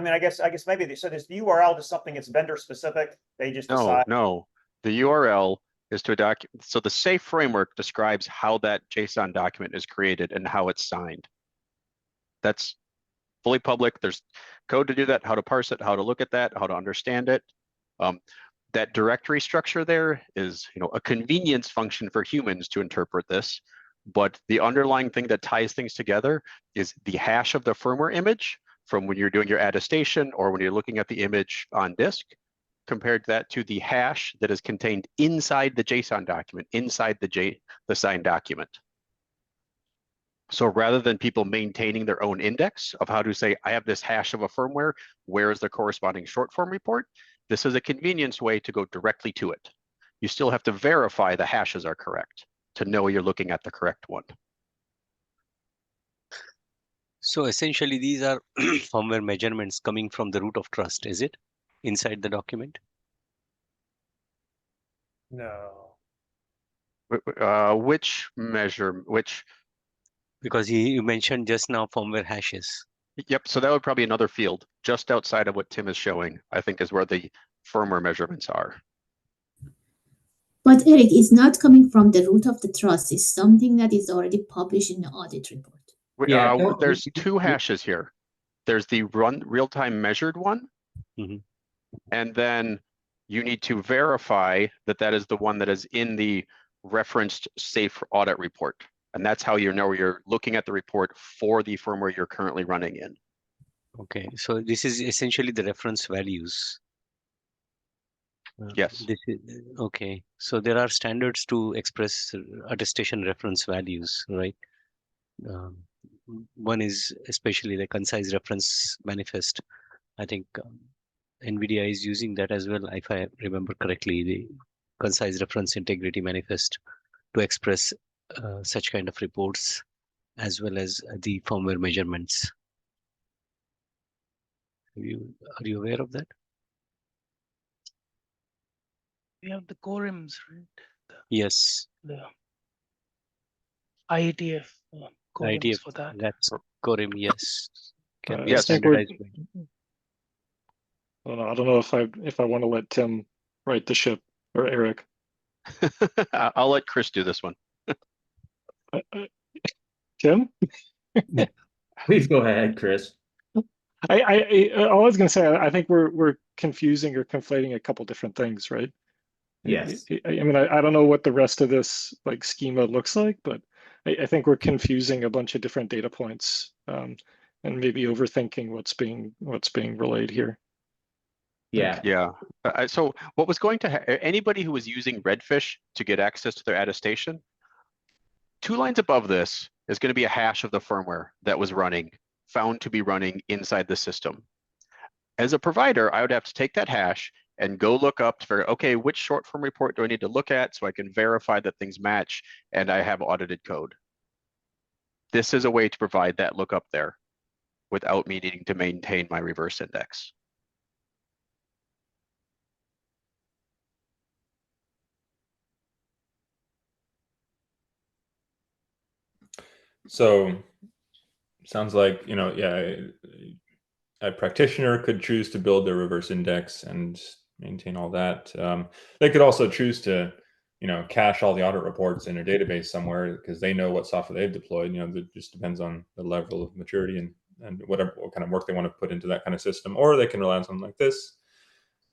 mean, I guess maybe so this URL to something that's vendor specific. They just decide.
No, the URL is to a document. So the safe framework describes how that JSON document is created and how it's signed. That's fully public. There's code to do that, how to parse it, how to look at that, how to understand it. That directory structure there is, a convenience function for humans to interpret this, but the underlying thing that ties things together is the hash of the firmware image from when you're doing your attestation or when you're looking at the image on disk, compared that to the hash that is contained inside the JSON document, inside the signed document. So rather than people maintaining their own index of how to say, I have this hash of a firmware, where is the corresponding short form report? This is a convenience way to go directly to it. You still have to verify the hashes are correct to know you're looking at the correct one.
So essentially, these are firmware measurements coming from the root of trust, is it? Inside the document?
No.
Which measure, which?
Because you mentioned just now firmware hashes.
Yep, so that would probably be another field just outside of what Tim is showing, I think is where the firmware measurements are.
But Eric, it's not coming from the root of the trust. It's something that is already published in the audit report.
There's two hashes here. There's the real-time measured one, and then you need to verify that that is the one that is in the referenced safe audit report. And that's how you know you're looking at the report for the firmware you're currently running in.
Okay, so this is essentially the reference values.
Yes.
This is, okay, so there are standards to express attestation reference values, right? One is especially the concise reference manifest. I think NVIDIA is using that as well, if I remember correctly, the concise reference integrity manifest to express such kind of reports, as well as the firmware measurements. Are you aware of that?
We have the quorums, right?
Yes.
The IETF quorums for that.
That's quorum, yes. Can be
I think
standardized.
I don't know if I want to let Tim write the ship or Eric.
I'll let Chris do this one.
Tim?
Please go ahead, Chris.
All I was going to say, I think we're confusing or conflating a couple different things, right?
Yes.
I mean, I don't know what the rest of this like schema looks like, but I think we're confusing a bunch of different data points and maybe overthinking what's being relayed here.
Yeah. So what was going to anybody who was using Redfish to get access to their attestation, 2 lines above this is going to be a hash of the firmware that was found to be running inside the system. As a provider, I would have to take that hash and go look up to figure, okay, which short form report do I need to look at so I can verify that things match and I have audited code. This is a way to provide that lookup there without me needing to maintain my reverse index.
So sounds like, a practitioner could choose to build their reverse index and maintain all that. They could also choose to, cache all the audit reports in a database somewhere because they know what software they've deployed. It just depends on the level of maturity and what kind of work they want to put into that kind of system. Or they can rely on something like this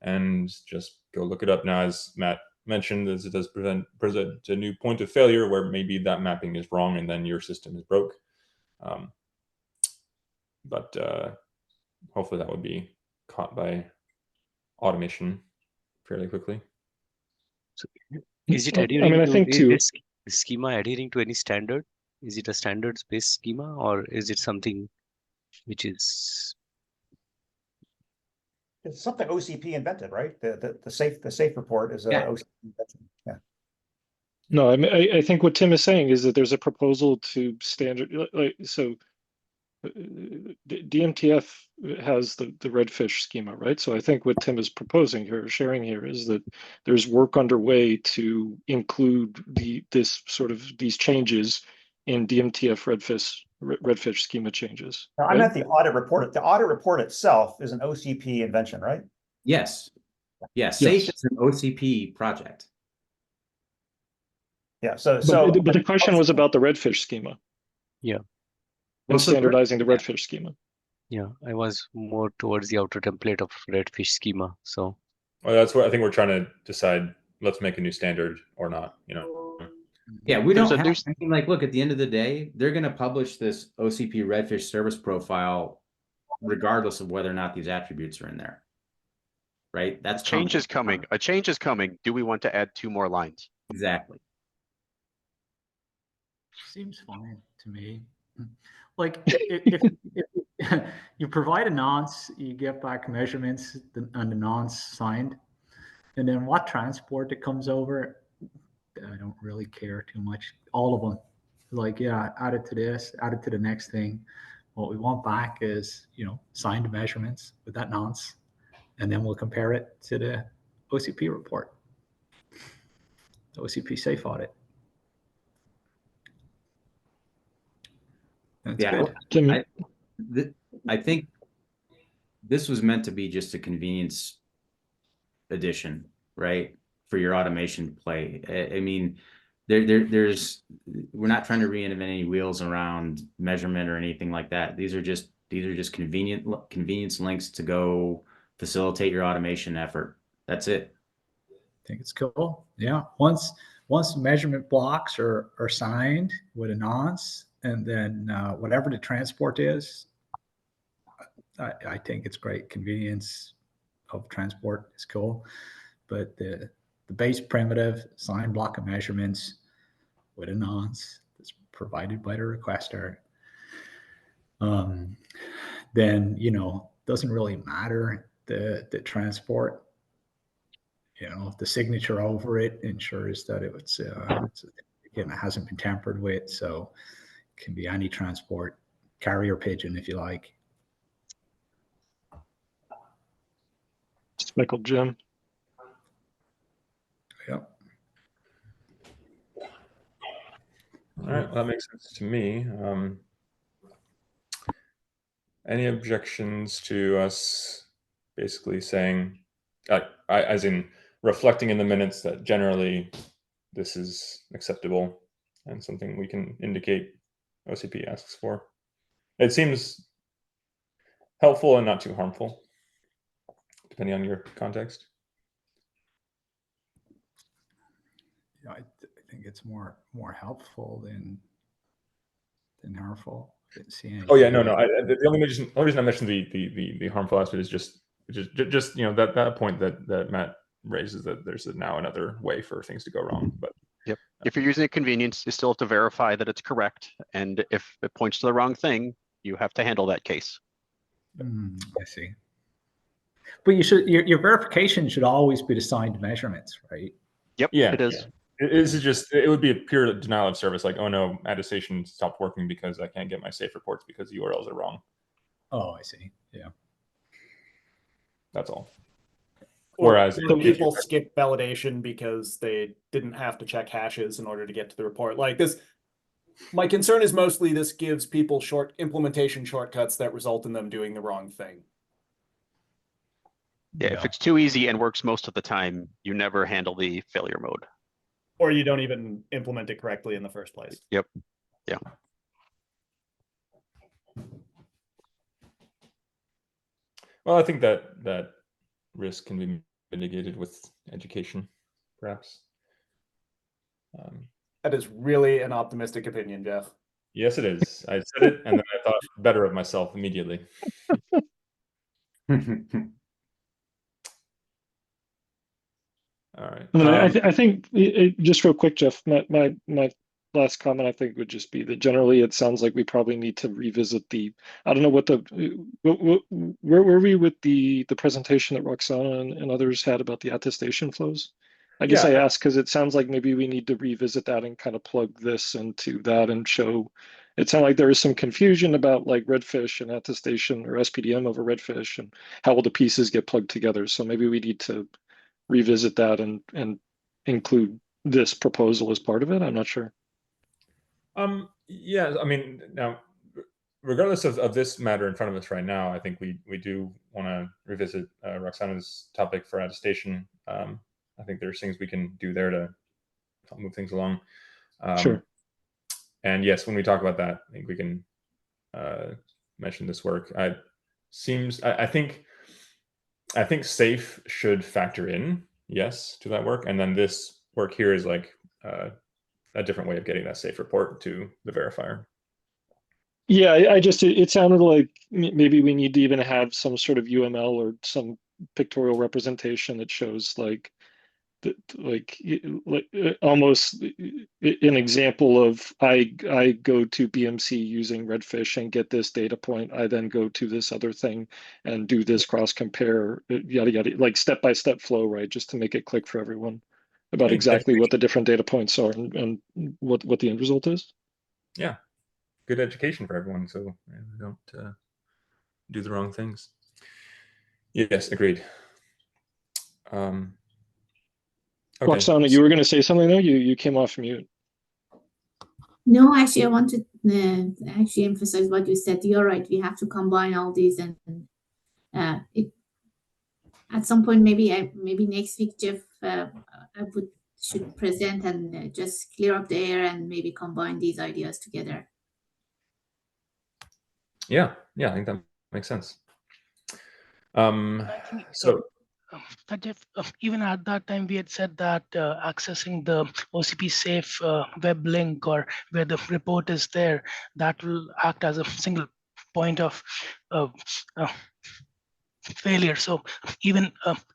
and just go look it up. Now, as Matt mentioned, it does present a new point of failure where maybe that mapping is wrong and then your system is broke. But hopefully that would be caught by automation fairly quickly.
So is it adhering to this schema adhering to any standard? Is it a standards-based schema or is it something which is
It's something OCP invented, right? The safe report is a
Yeah.
OCP invention. Yeah.
No, I mean, I think what Tim is saying is that there's a proposal to standard, like, so DMTF has the redfish schema, right? So I think what Tim is proposing here, sharing here, is that there's work underway to include these changes in DMTF redfish schema changes.
Now, I meant the audit report. The audit report itself is an OCP invention, right?
Yes. Yeah, SAFE is an OCP project.
Yeah.
But the question was about the redfish schema.
Yeah.
And standardizing the redfish schema.
Yeah, I was more towards the outer template of redfish schema. So
Well, that's what I think we're trying to decide. Let's make a new standard or not, you know?
Yeah, we don't have, I mean, like, look, at the end of the day, they're going to publish this OCP redfish service profile regardless of whether or not these attributes are in there. Right? That's
change is coming. A change is coming. Do we want to add 2 more lines?
Exactly.
Seems fine to me. Like if you provide a nonce, you get back measurements and the nonce signed, and then what transport that comes over, I don't really care too much. All of them, like, yeah, add it to this, add it to the next thing. What we want back is, you know, signed measurements with that nonce, and then we'll compare it to the OCP report, the OCP safe audit. That's good.
I think this was meant to be just a convenience addition, right? For your automation play. I mean, we're not trying to reinvent any wheels around measurement or anything like that. These are just convenience links to go facilitate your automation effort. That's it.
I think it's cool. Yeah. Once measurement blocks are signed with a nonce, and then whatever the transport is, I think it's great. Convenience of transport is cool, but the base primitive signed block of measurements with a nonce that's provided by the requester, then, you know, doesn't really matter the transport. You know, the signature over it ensures that it's again, it hasn't been tampered with, so it can be any transport, carrier pigeon if you like.
Speckled gem.
Yep.
All right, well, that makes sense to me. Any objections to us basically saying, as in reflecting in the minutes that generally this is acceptable and something we can indicate OCP asks for? It seems helpful and not too harmful, depending on your context.
Yeah, I think it's more helpful than harmful.
Oh yeah, no. The only reason I mentioned the harmful aspect is just you know that point that Matt raises, that there's now another way for things to go wrong. But
yep, if you're using a convenience, you still have to verify that it's correct, and if it points to the wrong thing, you have to handle that case.
I see. But your verification should always be the signed measurements, right?
Yep.
Yeah,
it is.
It would be a pure denial of service, like, oh no, attestation stopped working because I can't get my safe reports because the URLs are wrong.
Oh, I see. Yeah.
That's all.
Whereas people skip validation because they didn't have to check hashes in order to get to the report. Like this, my concern is mostly this gives people implementation shortcuts that result in them doing the wrong thing.
Yeah, if it's too easy and works most of the time, you never handle the failure mode.
Or you don't even implement it correctly in the first place.
Yep. Yeah.
Well, I think that risk can be mitigated with education, perhaps.
That is really an optimistic opinion, Jeff.
Yes, it is. I said it, and then I thought better of myself immediately. All right.
I mean, I think just real quick, Jeff. My last comment I think would just be that generally it sounds like we probably need to revisit the, I don't know what the, where were we with the presentation that Roxana and others had about the attestation flows? I guess I asked because it sounds like maybe we need to revisit that and kind of plug this into that and show, it sounded like there was some confusion about like redfish and attestation or SPDM over redfish and how will the pieces get plugged together. So maybe we need to revisit that and include this proposal as part of it. I'm not sure.
Yeah, I mean, now, regardless of this matter in front of us right now, I think we do want to revisit Roxana's topic for attestation. I think there's things we can do there to help move things along.
Sure.
And yes, when we talk about that, I think we can mention this work. I think SAFE should factor in, yes, to that work. And then this work here is like a different way of getting that SAFE report to the verifier.
Yeah, it sounded like maybe we need to even have some sort of UML or some pictorial representation that shows like almost an example of I go to BMC using redfish and get this data point. I then go to this other thing and do this cross compare, yada yada, like step-by-step flow, right? Just to make it click for everyone about exactly what the different data points are and what the end result is.
Yeah, good education for everyone, so we don't do the wrong things. Yes, agreed. Okay.
Roxana, you were going to say something though? You came off mute.
No, actually, I want to actually emphasize what you said. You're right. We have to combine all these, and at some point, maybe next week, Jeff, should present and just clear up the air and maybe combine these ideas together.
Yeah, I think that makes sense.
Jeff, even at that time, we had said that accessing the OCP safe web link or where the report is there, that will act as a single point of failure. So even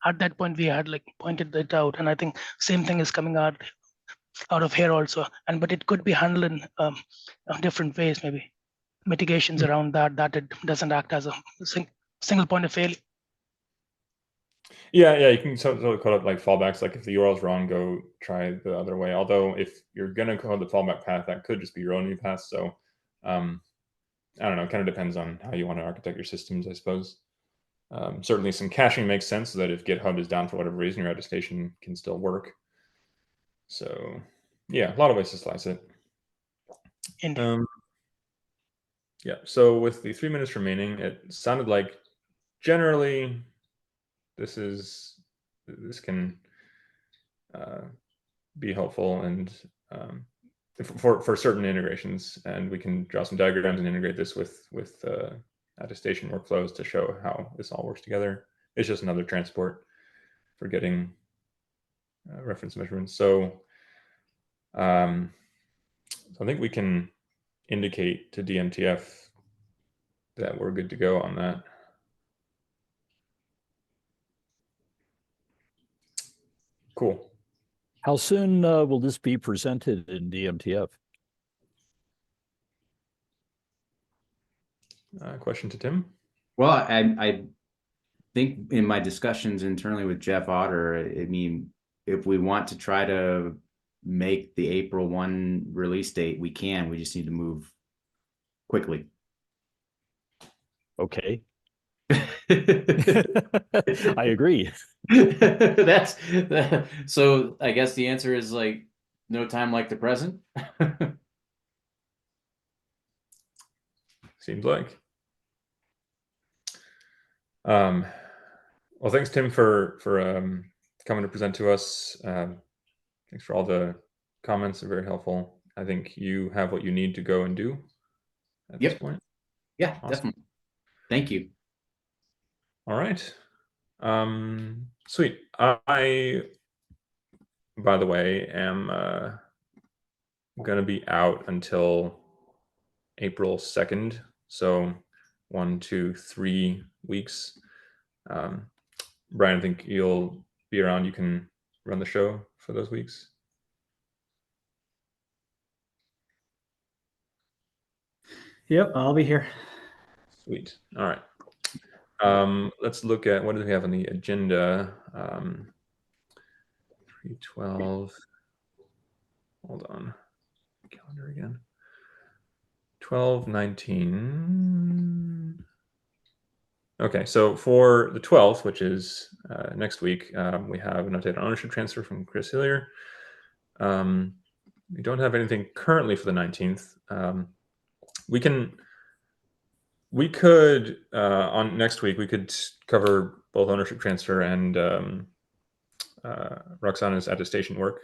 at that point, we had like pointed that out, and I think same thing is coming out of here also. But it could be handled in different ways, maybe mitigations around that it doesn't act as a single point of failure.
Yeah, you can sort of code up like fallbacks. Like if the URL is wrong, go try the other way. Although if you're gonna code the fallback path, that could just be your own new path. So I don't know. It kind of depends on how you want to architect your systems, I suppose. Certainly, some caching makes sense so that if GitHub is down for whatever reason, your attestation can still work. So yeah, a lot of ways to slice it. Yeah. So with the 3 minutes remaining, it sounded like generally this can be helpful and for certain integrations, and we can draw some diagrams and integrate this with attestation workflows to show how this all works together. It's just another transport for getting reference measurements. So I think we can indicate to DMTF that we're good to go on that. Cool.
How soon will this be presented in DMTF?
Question to Tim.
Well, I think in my discussions internally with Jeff Otter, I mean, if we want to try to make the April 1 release date, we can. We just need to move quickly.
Okay. I agree.
So I guess the answer is like no time like the present.
Seems like. Well, thanks, Tim, for coming to present to us. Thanks for all the comments. They're very helpful. I think you have what you need to go and do at this point.
Yeah,
awesome.
Definitely. Thank you.
All right. Sweet. I, by the way, am going to be out until April 2nd. So 1, 2, 3 weeks. Brian, I think you'll be around. You can run the show for those weeks.
Yep, I'll be here.
Sweet. All right. Let's look at what do we have on the agenda. 312. Hold on. Calendar again. 12/19. Okay, so for the 12th, which is next week, we have an update on ownership transfer from Chris Hillier. We don't have anything currently for the 19th. We could on next week we could cover both ownership transfer and Roxana's attestation work.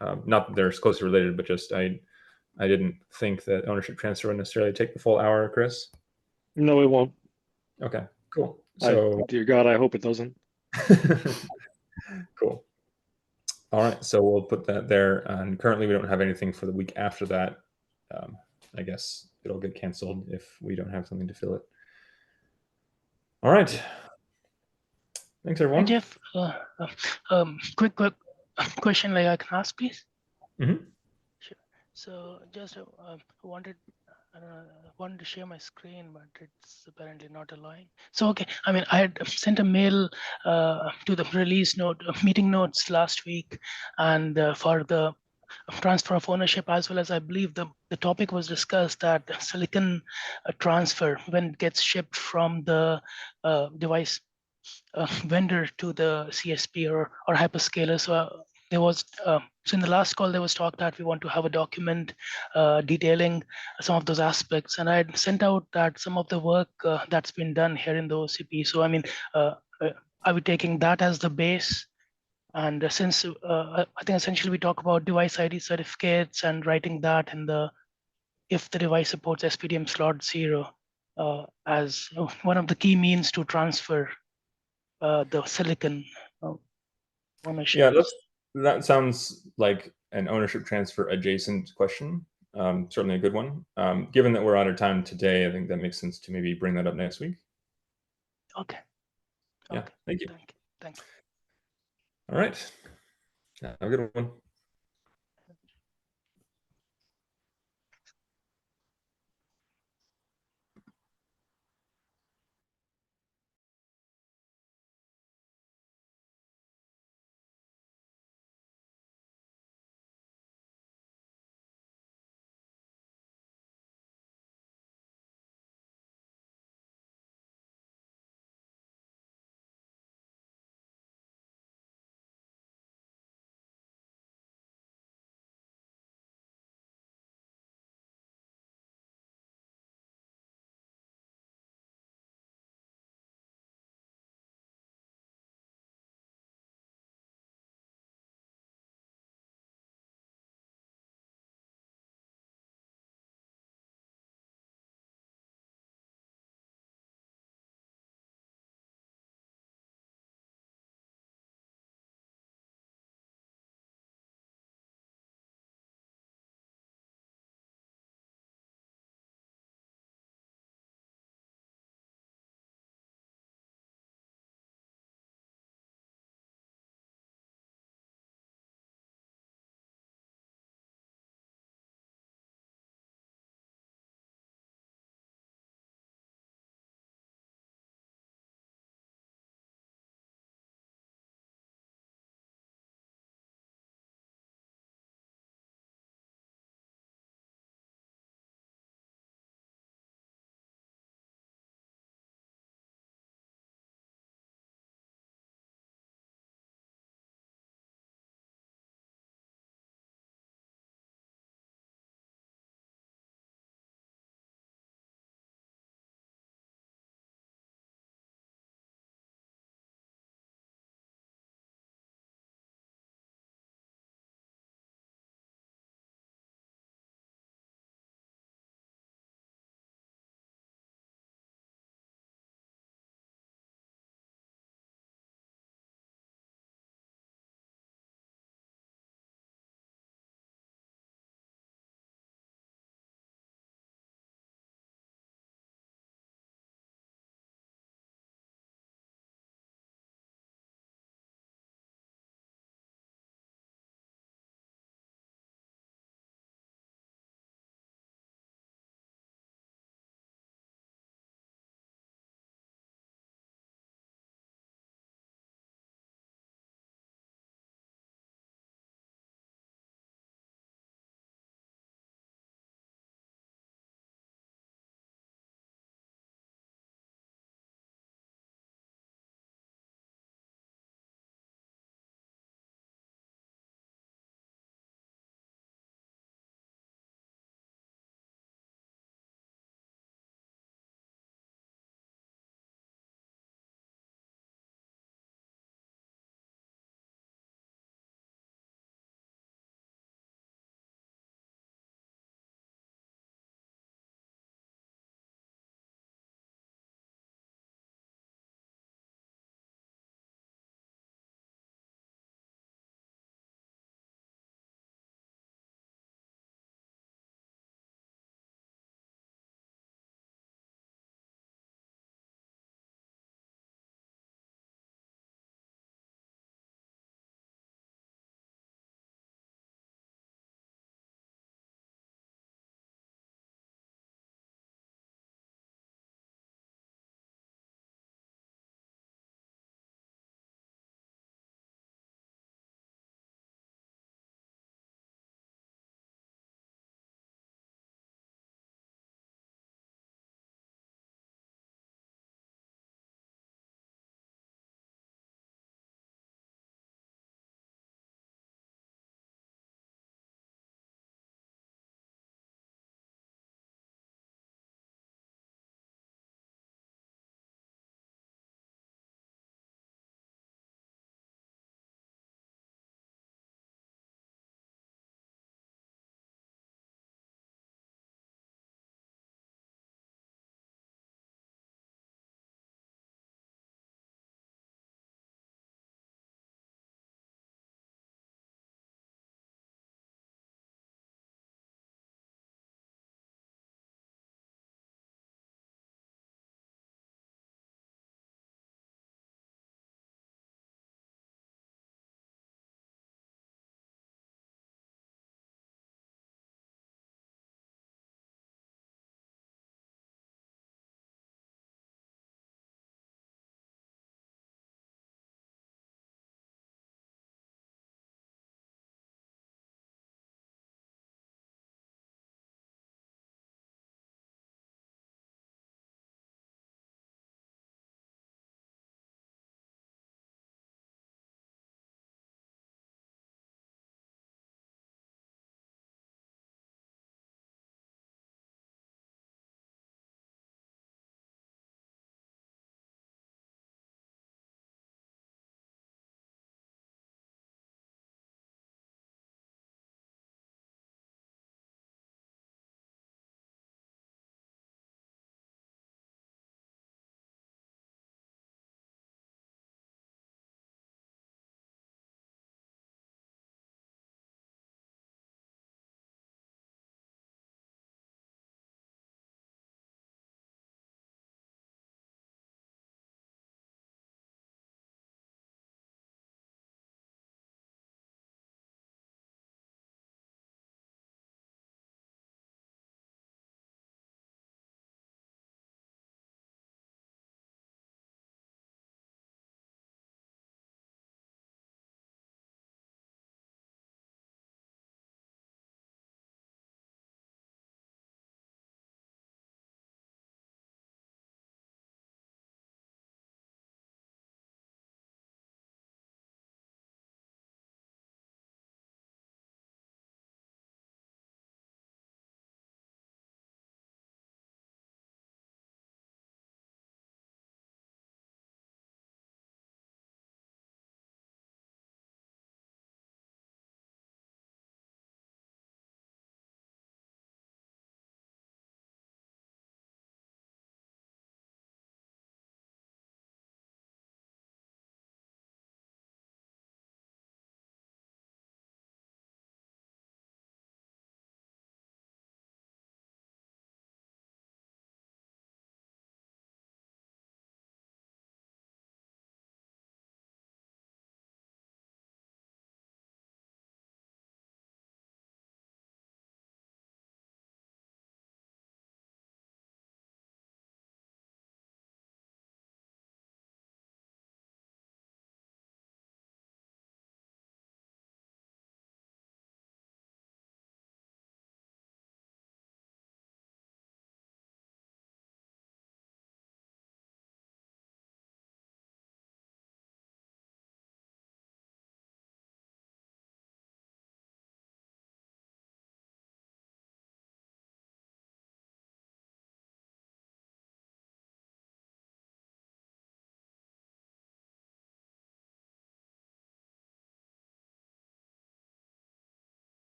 Not that they're closely related, but just I didn't think that ownership transfer would necessarily take the full hour, Chris.
No, it won't.
Okay, cool. So
dear God, I hope it doesn't.
Cool. All right, so we'll put that there. And currently, we don't have anything for the week after that. I guess it'll get canceled if we don't have something to fill it. All right. Thanks, everyone.
Hey, Jeff, quick question, like I can ask, please.
Mm-hmm.
Sure. So just wanted to share my screen, but it's apparently not allowing. So okay, I mean, I had sent a mail to the release note meeting notes last week, and for the transfer of ownership, as well as I believe the topic was discussed that silicon transfer, when it gets shipped from the device vendor to the CSP or hyperscaler. So there was so in the last call there was talk that we want to have a document detailing some of those aspects, and I had sent out that some of the work that's been done here in the OCP. So I mean, are we taking that as the base? And since I think essentially we talk about device ID certificates and writing that in the if the device supports SPDM slot 0 as one of the key means to transfer the silicon ownership.
Yeah, that sounds like an ownership transfer adjacent question. Certainly a good one. Given that we're out of time today, I think that makes sense to maybe bring that up next week.
Okay.
Yeah, thank you.
Thank you.
All right. Have a good one.